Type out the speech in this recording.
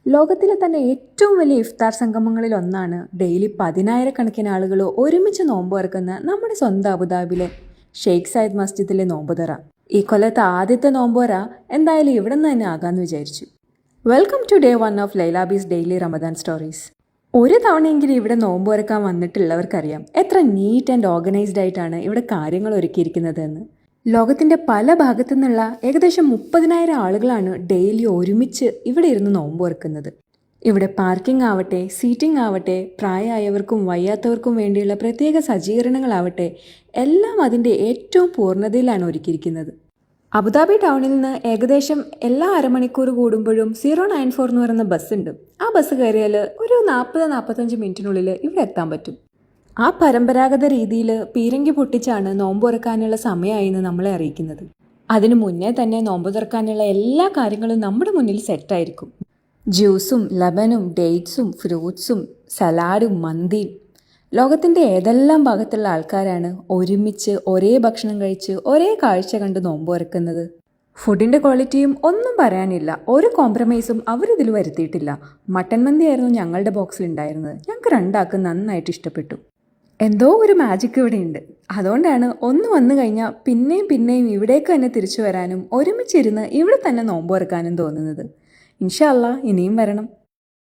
ലോകത്തിലെ തന്നെ ഏറ്റവും വലിയ ഇഫ്താർ സംഗമങ്ങളിൽ ഒന്നാണ് ഡെയിലി 10,000-കണക്കിന് ആളുകൾ ഒരുമിച്ച് നോമ്പ് തുറക്കുന്ന നമ്മുടെ സ്വന്തം അബുദാബിയിലെ ഷെയ്ഖ് സയ്യിദ് മസ്ജിദിലെ നോമ്പുതുറ. ഈ കൊല്ലത്തെ ആദ്യത്തെ നോമ്പുതുറ എന്തായാലും ഇവിടെ നിന്ന് തന്നെ ആകാമെന്ന് വിചാരിച്ചു. Welcome to day 1 of Lailabee's daily Ramadan stories. ഒരു തവണയെങ്കിലും ഇവിടെ നോമ്പ് തുറക്കാൻ വന്നിട്ടുള്ളവർക്കറിയാം എത്ര നീറ്റ് ആൻഡ് ഓർഗനൈസ്ഡ് ആയിട്ടാണ് ഇവിടെ കാര്യങ്ങൾ ഒരുക്കിയിരിക്കുന്നത് എന്ന്. ലോകത്തിൻ്റെ പല ഭാഗത്തു നിന്നുള്ള ഏകദേശം 30,000 ആളുകളാണ് ഡെയിലി ഒരുമിച്ച് ഇവിടെ ഇരുന്ന് നോമ്പ് തുറക്കുന്നത്. ഇവിടെ പാർക്കിംഗ് ആവട്ടെ, സീറ്റിംഗ് ആവട്ടെ, പ്രായമായവർക്കും വയ്യാത്തവർക്കും വേണ്ടിയുള്ള പ്രത്യേക സജ്ജീകരണങ്ങളാവട്ടെ, എല്ലാം അതിൻ്റെ ഏറ്റവും പൂർണ്ണതയിലാണ് ഒരുക്കിയിരിക്കുന്നത്. അബുദാബി ടൗണിൽ നിന്ന് ഏകദേശം എല്ലാ അരമണിക്കൂർ കൂടുമ്പോഴും 094 എന്ന് പറയുന്ന ബസ്സുണ്ട്. ആ ബസ് കയറിയാൽ ഒരു 40-45 മിനിറ്റിനുള്ളിൽ ഇവിടെ എത്താൻ പറ്റും. ആ പരമ്പരാഗത രീതിയിൽ പീരങ്കി പൊട്ടിച്ചാണ് നോമ്പ് തുറക്കാനുള്ള സമയമായിന്ന് നമ്മളെ അറിയിക്കുന്നത്. അതിനു മുന്നേ തന്നെ നോമ്പ് തുറക്കാനുള്ള എല്ലാ കാര്യങ്ങളും നമ്മുടെ മുന്നിൽ സെറ്റായിരിക്കും. ജ്യൂസും ലബനും ഡേറ്റ്സും ഫ്രൂട്ട്സും സലാഡും മന്തിയും. ലോകത്തിൻ്റെ ഏതെല്ലാം ഭാഗത്തുള്ള ആൾക്കാരാണ് ഒരുമിച്ച് ഒരേ ഭക്ഷണം കഴിച്ച് ഒരേ കാഴ്ച കണ്ട് നോമ്പ് തുറക്കുന്നത്. ഫുഡിൻ്റെ ക്വാളിറ്റിയും ഒന്നും പറയാനില്ല. ഒരു കോംപ്രമൈസും അവരിതിൽ വരുത്തിയിട്ടില്ല. മട്ടൻ മന്തിയായിരുന്നു ഞങ്ങളുടെ ബോക്സിൽ ഉണ്ടായിരുന്നത്. ഞങ്ങൾക്ക് രണ്ടാൾക്കും നന്നായിട്ട് ഇഷ്ടപ്പെട്ടു. എന്തോ ഒരു മാജിക് ഇവിടെയുണ്ട്. അതുകൊണ്ടാണ് ഒന്ന് വന്നു കഴിഞ്ഞാൽ പിന്നെയും പിന്നെയും ഇവിടേക്ക് തന്നെ തിരിച്ചു വരാനും ഒരുമിച്ചിരുന്ന് ഇവിടെ തന്നെ നോമ്പ് തുറക്കാനും തോന്നുന്നത്. ഇൻഷാ അല്ലാഹ് ഇനിയും വരണം.